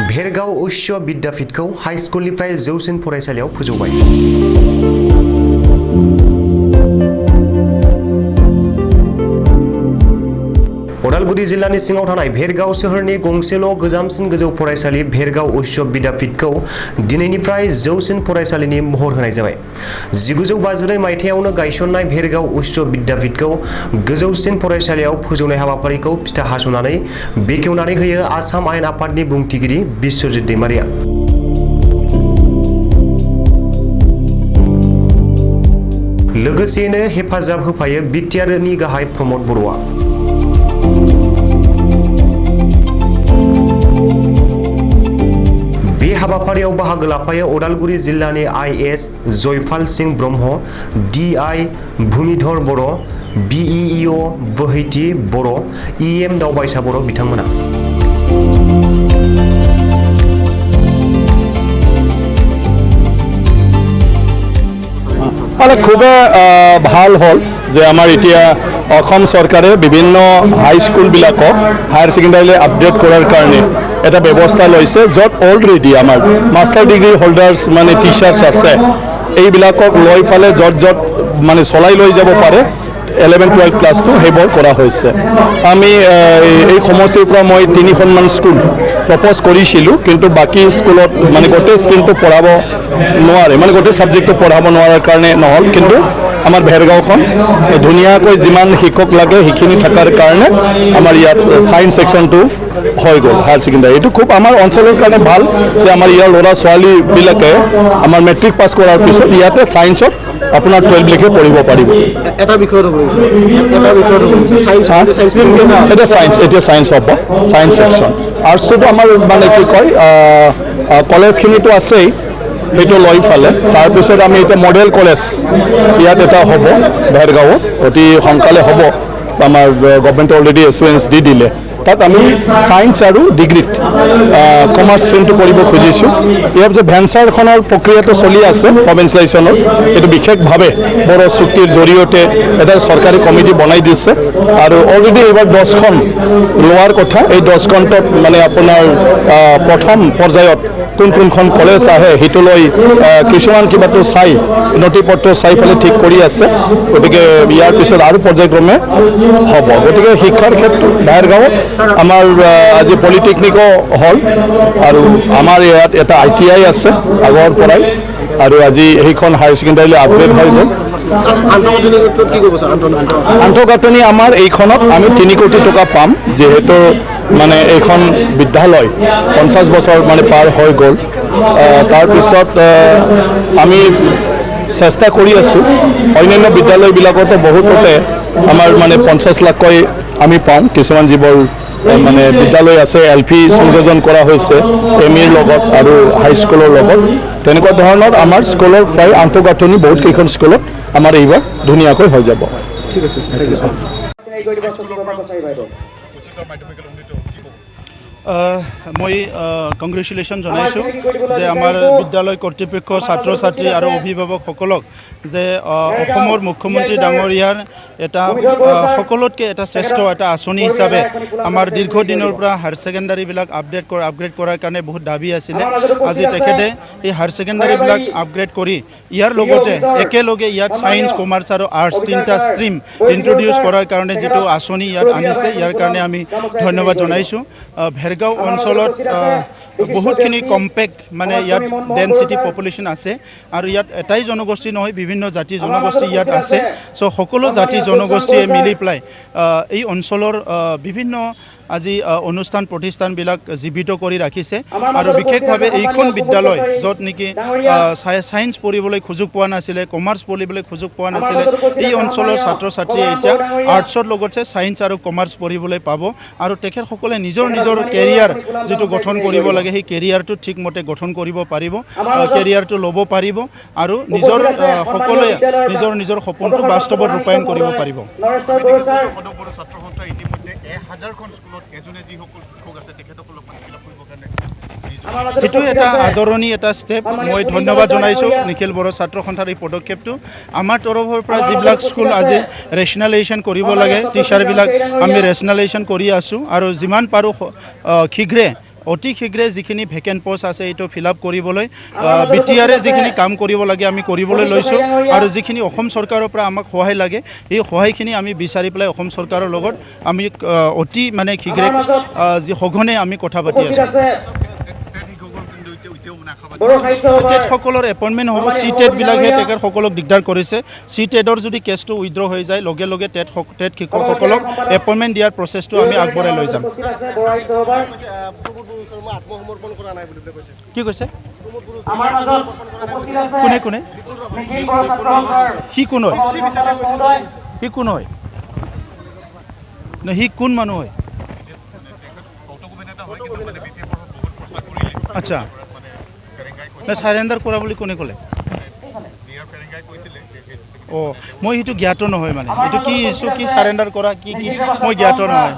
भेरगाव उच्च विद्यापीठखौ हाइस्कुलनिफ्राय जौसिन फरायसालियाव फोजौबाय। उदालगुरि जिल्लानि सिङाव थानाय भेरगाव सोहोरनि गंसेल' गोजामसिन गोजौ फरायसालि भेरगाव उच्च विद्यापीठखौ दिनैनिफ्राय जौसिन फरायसालिनि महर होनाय जाबाय। 1952 मायथाइयावनो गायसननाय भेरगाव उच्च विद्यापीठखौ गोजौसिन फरायसालियाव फोजौनाय हाबाफारिखौ फिथा हास'नानै बेखेवनानै होयो आसाम आयेन आफादनि बुंथिगिरि बिश्वजित दैमारिया। लोगोसेनो हेफाजाब होफायो बिटिआरनि गाहाय प्रमद बर'आ। बे हाबाफारियाव बाहागो लाफायो उदालगुरि जिल्लानि आइएस जयपाल सिंह ब्रह्म, डिआइ भूमिधर बर', बिइअ बोहैथि बर', इएम दावबायसा बर' बिथांमोना। খুবে ভাল হল যে আমাৰ এতিয়া অসম চৰকাৰে বিভিন্ন হাইস্কুলবিলাকক হায়াৰ ছেকেণ্ডাৰীলৈ আপডেট কৰাৰ কাৰণে এটা ব্যৱস্থা লৈছে, য'ত অলৰেডি আমাৰ মাষ্টাৰ ডিগ্ৰী হোল্ডাৰ্ছ মানে টিচাৰ্ছ আছে, এইবিলাকক লৈ পেলাই য'ত মানে চলাই লৈ যাব পাৰে 11-12 ক্লাছটো সেইবোৰ কৰা হৈছে। আমি এই সমষ্টিৰ পৰা মই 3খনমান স্কুল প্ৰপ'জ কৰিছিলোঁ, কিন্তু বাকী স্কুলত মানে গোটেই স্কিলটো পঢ়াব নোৱাৰে, মানে গোটেই ছাবজেক্টটো পঢ়াব নোৱাৰাৰ কাৰণে নহ'ল। কিন্তু আমাৰ ভেৰগাঁওখন ধুনীয়াকৈ যিমান শিক্ষক লাগে সেইখিনি থকাৰ কাৰণে আমাৰ ইয়াত ছায়েন্স ছেকশ্যনটো হৈ গ'ল হায়াৰ ছেকেণ্ডাৰী। এইটো খুব আমাৰ অঞ্চলৰ কাৰণে ভাল যে আমাৰ ইয়াৰ ল'ৰা ছোৱালীবিলাকে আমাৰ মেট্ৰিক পাছ কৰাৰ পিছত ইয়াতে ছায়েন্সত আপোনাৰ 12লৈকে পঢ়িব পাৰিব। এটা বিষয়ত এটা ছায়েন্স, এতিয়া ছায়েন্স হ'ব, ছায়েন্স ছেকশ্যন। আৰ্টছতো আমাৰ মানে কি কয় কলেজখিনিতো আছেই, সেইটো লৈ ফালে তাৰপিছত আমি এতিয়া মডেল কলেজ ইয়াত এটা হ'ব ভেৰগাঁৱত, অতি সোনকালে হ'ব। আমাৰ গভৰ্ণমেণ্টে অলৰেডি এছুৰেঞ্চ দি দিলে। তাত আমি ছায়েন্স আৰু ডিগ্ৰীত কমাৰ্চ ষ্ট্ৰীমটো কৰিব খুজিছোঁ। ইয়াৰ যে ভেঞ্চাৰখনৰ প্ৰক্ৰিয়াটো চলি আছে প্ৰভিঞ্চিয়েলাইজেশ্যনত, এইটো বিশেষভাৱে বড়ো চুক্তিৰ জৰিয়তে এটা চৰকাৰী কমিটি বনাই দিছে আৰু অলৰেডি এইবাৰ 10খন লোৱাৰ কথা। এই 10খনত মানে আপোনাৰ প্ৰথম পৰ্যায়ত কোনখন কলেজ আহে সেইটো লৈ কিছুমান কিবাটো চাই নথি পত্ৰ চাই পেলাই ঠিক কৰি আছে। গতিকে ইয়াৰ পিছত আৰু পৰ্যায়ক্ৰমে হ'ব। গতিকে শিক্ষাৰ ক্ষেত্ৰত ভেৰগাঁৱত আমাৰ আজি পলিটেকনিকো হ'ল আৰু আমাৰ ইয়াত এটা ITI আছে আগৰ পৰাই, আৰু আজি সেইখন হায়াৰ ছেকেণ্ডাৰীলৈ আপগ্ৰেড হৈ গ'ল। আন্তঃগাঁথনি আমাৰ এইখনত আমি 3 কোটি টকা পাম, যিহেতু মানে এইখন বিদ্যালয় 50 বছৰ মানে পাৰ হৈ গ'ল। তাৰপিছত আমি চেষ্টা কৰি আছোঁ, অন্যান্য বিদ্যালয়বিলাকতো বহুততে আমাৰ মানে 50 লাখকৈ আমি পাওঁ। কিছুমান যিবোৰ মানে বিদ্যালয় আছে LP সংযোজন কৰা হৈছে MEৰ লগত আৰু হাইস্কুলৰ লগত। তেনেকুৱা ধৰণৰ আমাৰ স্কুলৰ প্ৰায় আন্তঃগাঁথনি বহুত কেইখন স্কুলত আমাৰ এইবাৰ ধুনীয়াকৈ হৈ যাব। ঠিক আছে। মই কংগ্ৰেচুলেশ্যন জনাইছোঁ যে আমাৰ বিদ্যালয় কৰ্তৃপক্ষ, ছাত্ৰ ছাত্ৰী আৰু অভিভাৱকসকলক যে অসমৰ মুখ্যমন্ত্ৰী ডাঙৰীয়াৰ এটা সকলোতকৈ এটা শ্ৰেষ্ঠ এটা আঁচনি হিচাপে আমাৰ দীৰ্ঘদিনৰ পৰা হায়াৰ ছেকেণ্ডাৰীবিলাক আপগ্ৰেড কৰাৰ কাৰণে বহুত দাবী আছিলে। আজি তেখেতে এই হায়াৰ ছেকেণ্ডাৰীবিলাক আপগ্ৰেড কৰি ইয়াৰ লগতে একেলগে ইয়াত ছায়েন্স, কমাৰ্চ আৰু আৰ্টছ 3টা ষ্ট্ৰীম ইণ্ট্ৰডিউচ কৰাৰ কাৰণে যিটো আঁচনি ইয়াত আনিছে, ইয়াৰ কাৰণে আমি ধন্যবাদ জনাইছোঁ। ভেৰগাঁও অঞ্চলত বহুতখিনি কম্পেক্ট মানে ইয়াত ডেনচিটি পপুলেশ্যন আছে আৰু ইয়াত এটাই জনগোষ্ঠী নহয়, বিভিন্ন জাতি জনগোষ্ঠী ইয়াত আছে। চ' সকলো জাতি জনগোষ্ঠীয়ে মিলি পেলাই এই অঞ্চলৰ বিভিন্ন আজি অনুষ্ঠান প্ৰতিষ্ঠানবিলাক জীৱিত কৰি ৰাখিছে আৰু বিশেষভাৱে এইখন বিদ্যালয় য'ত নেকি ছায়েন্স পঢ়িবলৈ সুযোগ পোৱা নাছিলে, কমাৰ্চ পঢ়িবলৈ সুযোগ পোৱা নাছিলে, এই অঞ্চলৰ ছাত্ৰ ছাত্ৰীয়ে এতিয়া আৰ্টছৰ লগতে ছায়েন্স আৰু কমাৰ্চ পঢ়িবলৈ পাব আৰু তেখেতসকলে নিজৰ কেৰিয়াৰ যিটো গঠন কৰিব লাগে সেই কেৰিয়াৰটো ঠিকমতে গঠন কৰিব পাৰিব, কেৰিয়াৰটো ল'ব পাৰিব আৰু সকলোৱে নিজৰ সপোনটো বাস্তৱত ৰূপায়ণ কৰিব পাৰিব। সেইটো এটা আদৰণি এটা ষ্টেপ। মই ধন্যবাদ জনাইছোঁ নিখিল বড়ো ছাত্ৰ সন্থাৰ এই পদক্ষেপটো। আমাৰ তৰফৰ পৰা যিবিলাক স্কুল আজি ৰেচনেলাইজেশ্যন কৰিব লাগে, টিচাৰবিলাক আমি ৰেচনেলাইজেশ্যন কৰি আছোঁ আৰু যিমান পাৰোঁ শীঘ্ৰে অতি শীঘ্ৰে যিখিনি ভেকেণ্ট পোষ্ট আছে এইটো ফিল আপ কৰিবলৈ BTR যিখিনি কাম কৰিব লাগে আমি কৰিবলৈ লৈছোঁ আৰু যিখিনি অসম চৰকাৰৰ পৰা আমাক সহায় লাগে এই সহায়খিনি আমি বিচাৰি পেলাই অসম চৰকাৰৰ লগত আমি অতি মানে শীঘ্ৰে যি সঘনে আমি কথা পাতি আছোঁ টেটসকলৰ এপইণ্টমেণ্ট হ'ব টেটবিলাকহে তেখেতসকলক দিগদাৰ কৰিছে টেটৰ যদি কেছটো উইথড্ৰ হৈ যায় লগে লগে টেট শিক্ষকসকলক এপইণ্টমেণ্ট দিয়াৰ প্ৰচেছটো আমি আগবঢ়াই লৈ যাম কি কৈছে কোনে কোনে সি কোন হয় সি কোন হয় সি কোন মানুহ হয় আচ্ছা সাৰেণ্ডাৰ কৰা বুলি কোনে ক'লে অঁ মই সেইটো জ্ঞাত নহয় মানে এইটো কি ইছ্যু কি সাৰেণ্ডাৰ কৰা কি মই জ্ঞাত নহয়